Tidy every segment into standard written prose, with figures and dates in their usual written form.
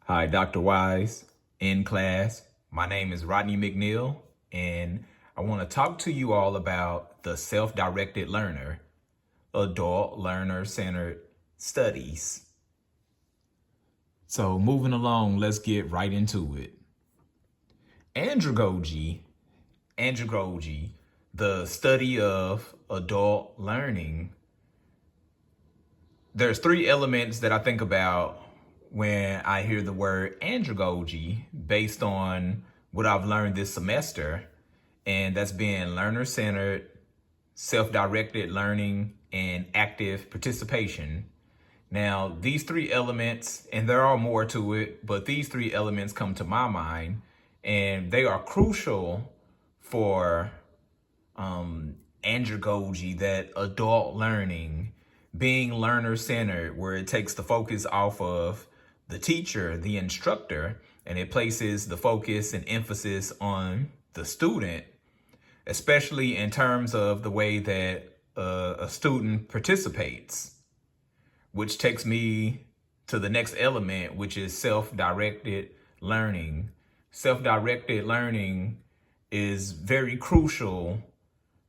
Hi, Dr. Wise, in class. My name is Rodney McNeil, and I want to talk to you all about the self-directed learner, adult learner-centered studies. So moving along, let's get right into it. Andragogy, the study of adult learning. There's three elements that I think about when I hear the word andragogy based on what I've learned this semester, and that's been learner-centered, self-directed learning, and active participation. Now, these three elements, and there are more to it, but these three elements come to my mind, and they are crucial for andragogy, that adult learning, being learner-centered, where it takes the focus off of the teacher, the instructor, and it places the focus and emphasis on the student, especially in terms of the way that a student participates, which takes me to the next element, which is self-directed learning. Self-directed learning is very crucial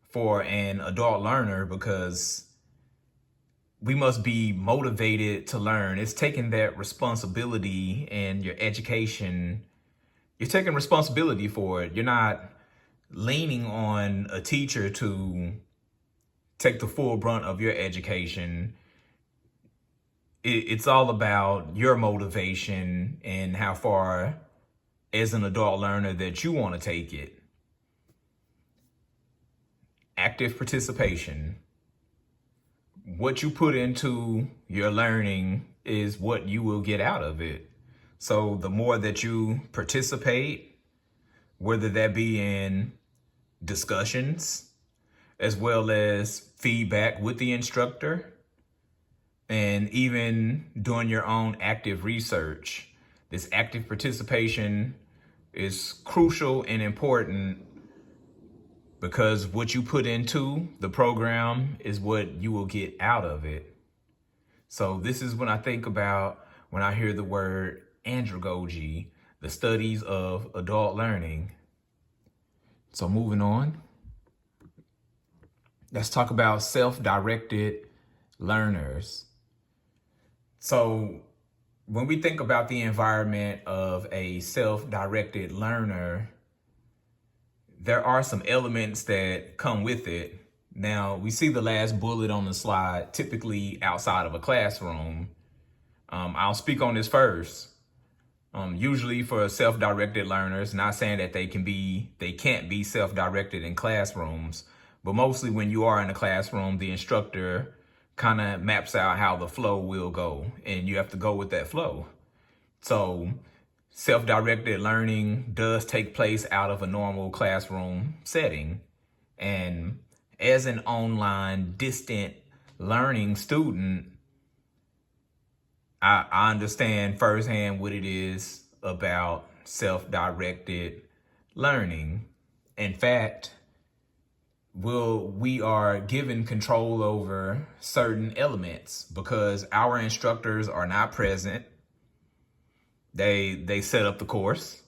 for an adult learner because we must be motivated to learn. It's taking that responsibility in your education. You're taking responsibility for it. You're not leaning on a teacher to take the full brunt of your education. It's all about your motivation and how far as an adult learner that you want to take it. Active participation. What you put into your learning is what you will get out of it. So the more that you participate, whether that be in discussions, as well as feedback with the instructor, and even doing your own active research, this active participation is crucial and important because what you put into the program is what you will get out of it. So this is when I think about when I hear the word andragogy, the studies of adult learning. So moving on, let's talk about self-directed learners. So when we think about the environment of a self-directed learner, there are some elements that come with it. Now, we see the last bullet on the slide, typically outside of a classroom. I'll speak on this first. Usually for self-directed learners, not saying that they can't be self-directed in classrooms, but mostly when you are in a classroom, the instructor kind of maps out how the flow will go, and you have to go with that flow. So self-directed learning does take place out of a normal classroom setting. And as an online distant learning student, I understand firsthand what it is about self-directed learning. In fact, we are given control over certain elements because our instructors are not present. They set up the course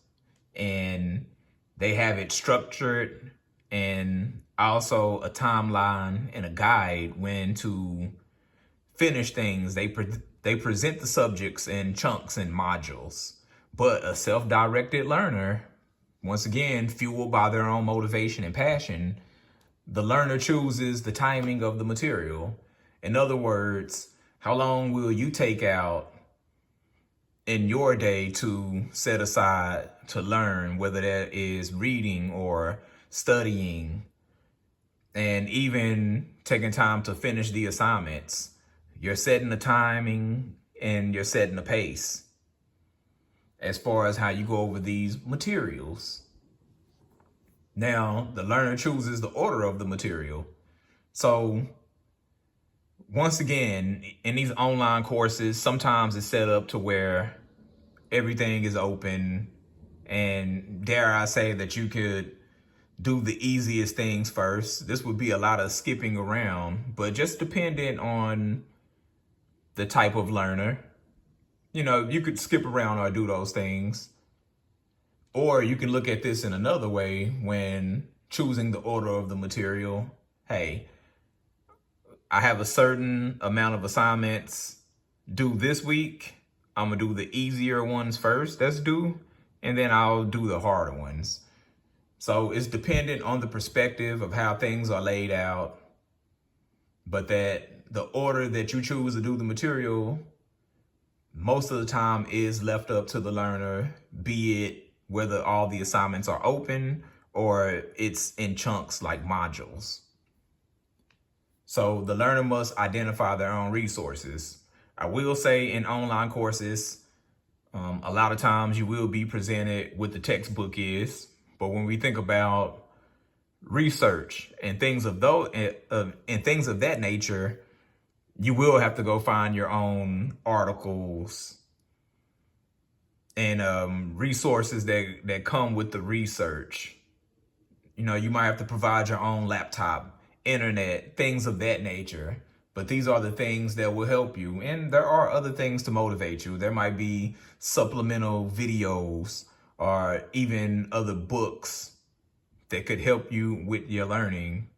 and they have it structured, and also a timeline and a guide when to finish things. They present the subjects in chunks and modules. But a self-directed learner, once again, fueled by their own motivation and passion, the learner chooses the timing of the material. In other words, how long will you take out in your day to set aside to learn, whether that is reading or studying, and even taking time to finish the assignments. You're setting the timing and you're setting the pace as far as how you go over these materials. Now, the learner chooses the order of the material. So once again, in these online courses, sometimes it's set up to where everything is open, and dare I say that you could do the easiest things first. This would be a lot of skipping around, but just dependent on the type of learner. you could skip around or do those things. Or you can look at this in another way when choosing the order of the material. Hey, I have a certain amount of assignments due this week. I'm gonna do the easier ones first that's due, and then I'll do the harder ones. So it's dependent on the perspective of how things are laid out, but that the order that you choose to do the material most of the time is left up to the learner, be it whether all the assignments are open or it's in chunks like modules. So the learner must identify their own resources. I will say in online courses, a lot of times you will be presented with the textbook is, but when we think about research and things of that nature, you will have to go find your own articles and resources that come with the research. You might have to provide your own laptop, internet, things of that nature. But these are the things that will help you. And there are other things to motivate you. There might be supplemental videos or even other books that could help you with your learning,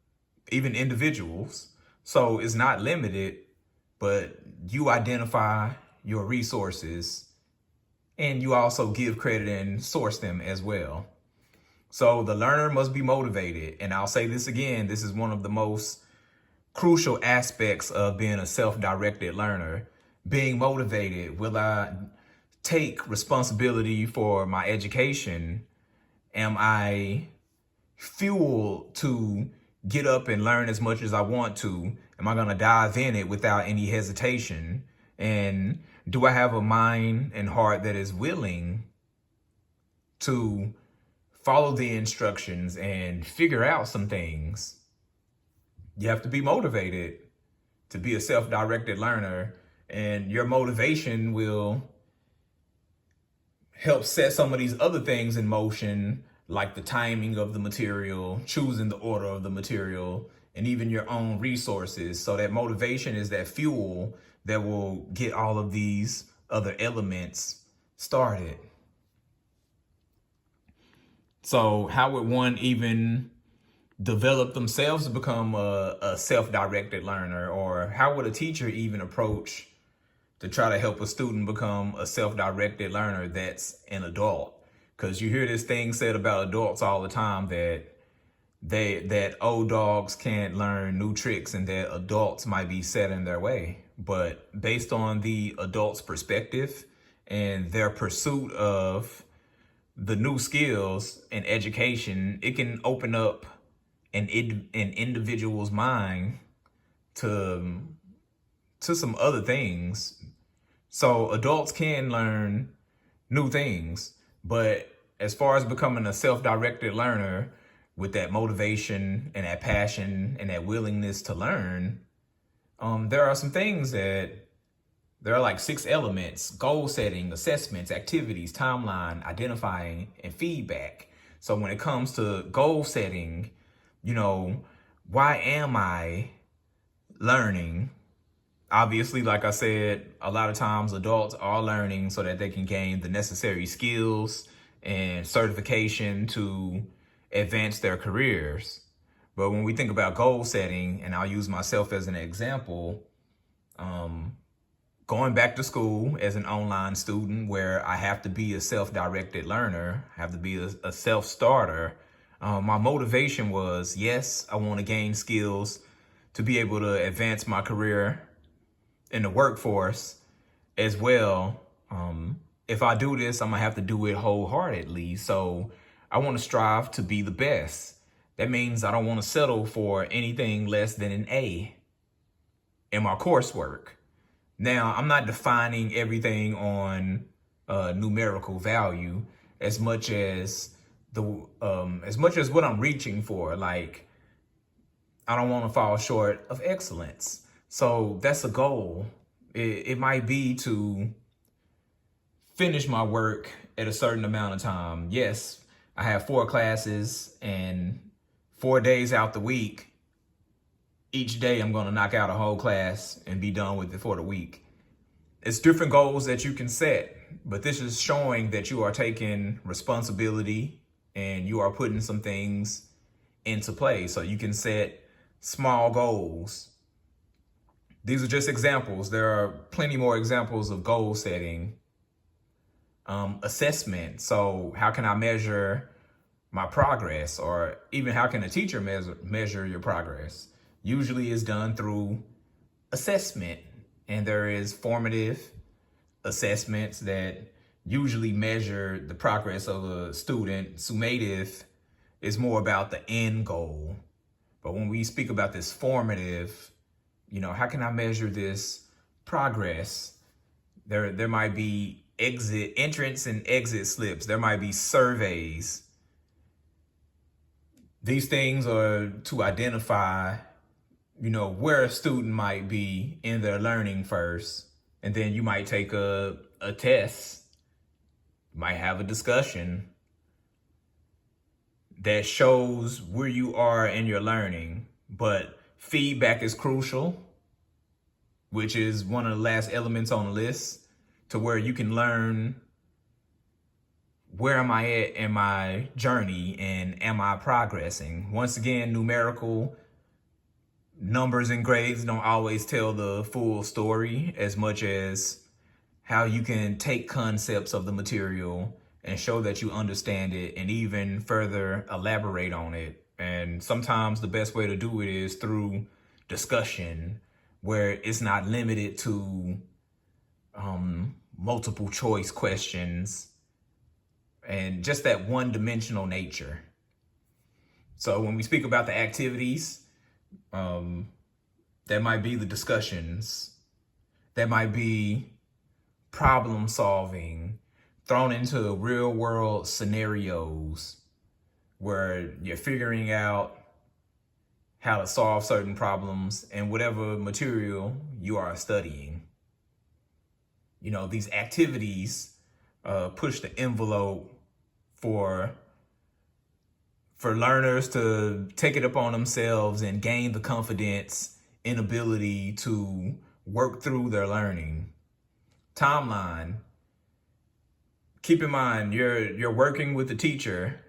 even individuals. So it's not limited, but you identify your resources and you also give credit and source them as well. So the learner must be motivated. And I'll say this again, this is one of the most crucial aspects of being a self-directed learner. Being motivated. Will I take responsibility for my education? Am I fueled to get up and learn as much as I want to? Am I going to dive in it without any hesitation? And do I have a mind and heart that is willing to follow the instructions and figure out some things? You have to be motivated to be a self-directed learner, and your motivation will help set some of these other things in motion, like the timing of the material, choosing the order of the material, and even your own resources. So that motivation is that fuel that will get all of these other elements started. So how would one even develop themselves to become a self-directed learner? Or how would a teacher even approach to try to help a student become a self-directed learner that's an adult? Because you hear this thing said about adults all the time that old dogs can't learn new tricks and that adults might be set in their way. But based on the adult's perspective and their pursuit of the new skills and education, it can open up an individual's mind to some other things. So adults can learn new things, but as far as becoming a self-directed learner with that motivation and that passion and that willingness to learn, there are some things there are like 6 elements: goal setting, assessments, activities, timeline, identifying, and feedback. So when it comes to goal setting, why am I learning? Obviously, like I said, a lot of times adults are learning so that they can gain the necessary skills and certification to advance their careers. But when we think about goal setting, and I'll use myself as an example, going back to school as an online student where I have to be a self-directed learner, I have to be a self-starter, my motivation was, yes, I want to gain skills to be able to advance my career in the workforce as well. If I do this, I'm gonna have to do it wholeheartedly. So I want to strive to be the best. That means I don't want to settle for anything less than an A in my coursework. Now, I'm not defining everything on numerical value as much as what I'm reaching for. Like, I don't want to fall short of excellence. So that's a goal. It might be to finish my work at a certain amount of time. Yes, I have 4 classes and 4 days out the week. Each day I'm going to knock out a whole class and be done with it for the week. It's different goals that you can set, but this is showing that you are taking responsibility and you are putting some things into play. So you can set small goals. These are just examples. There are plenty more examples of goal setting. Assessment. So how can I measure my progress, or even how can a teacher measure your progress? Usually is done through assessment, and there is formative assessments that usually measure the progress of a student. Summative is more about the end goal. But when we speak about this formative, how can I measure this progress? There might be entrance and exit slips. There might be surveys. These things are to identify, where a student might be in their learning first. And then you might take a test, you might have a discussion that shows where you are in your learning. But feedback is crucial, which is one of the last elements on the list, to where you can learn where am I at in my journey and am I progressing? Once again, numerical numbers and grades don't always tell the full story as much as how you can take concepts of the material and show that you understand it and even further elaborate on it. And sometimes the best way to do it is through discussion, where it's not limited to multiple choice questions and just that one-dimensional nature. So when we speak about the activities, that might be the discussions, that might be problem solving, thrown into real world scenarios where you're figuring out how to solve certain problems in whatever material you are studying. These activities push the envelope for learners to take it upon themselves and gain the confidence and ability to work through their learning. Timeline. Keep in mind, you're working with the teacher.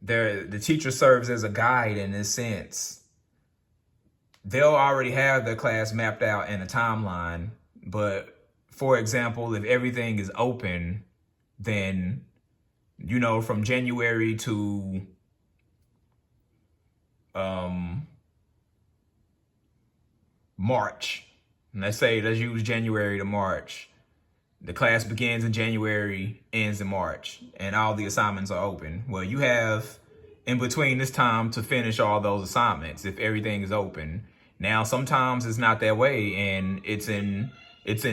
The teacher serves as a guide in this sense. They'll already have their class mapped out in a timeline, but for example, if everything is open, then from January to March, let's use January to March. The class begins in January, ends in March, and all the assignments are open. Well, you have in between this time to finish all those assignments if everything is open. Now, sometimes it's not that way, and it's in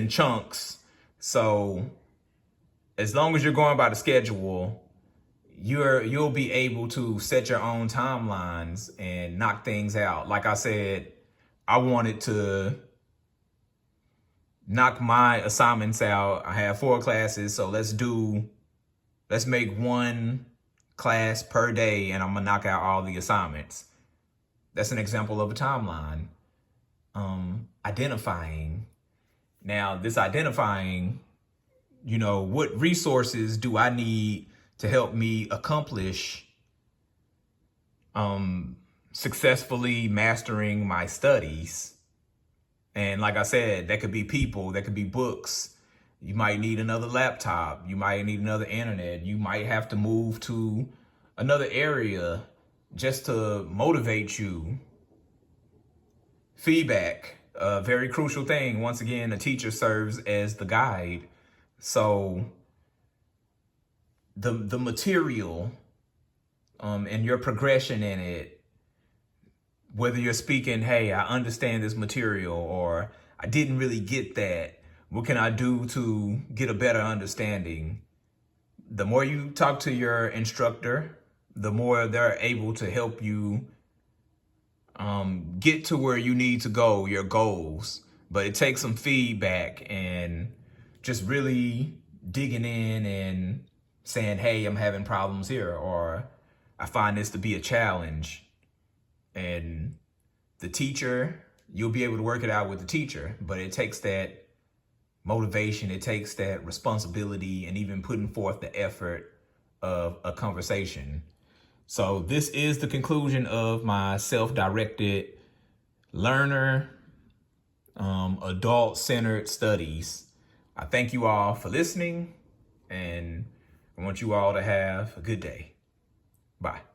chunks. So as long as you're going by the schedule, you'll be able to set your own timelines and knock things out. Like I said, I wanted to knock my assignments out. I have 4 classes, so let's make 1 class per day, and I'm gonna knock out all the assignments. That's an example of a timeline. Identifying. Now, this identifying, what resources do I need to help me accomplish successfully mastering my studies? And like I said, that could be people, that could be books. You might need another laptop. You might need another internet. You might have to move to another area just to motivate you. Feedback, a very crucial thing. Once again, the teacher serves as the guide. So the material and your progression in it, whether you're speaking, hey, I understand this material, or I didn't really get that, what can I do to get a better understanding? The more you talk to your instructor, the more they're able to help you get to where you need to go, your goals. But it takes some feedback and just really digging in and saying, hey, I'm having problems here, or I find this to be a challenge. And the teacher, you'll be able to work it out with the teacher, but it takes that motivation. It takes that responsibility and even putting forth the effort of a conversation. So this is the conclusion of my self-directed learner, adult-centered studies. I thank you all for listening, and I want you all to have a good day. Bye.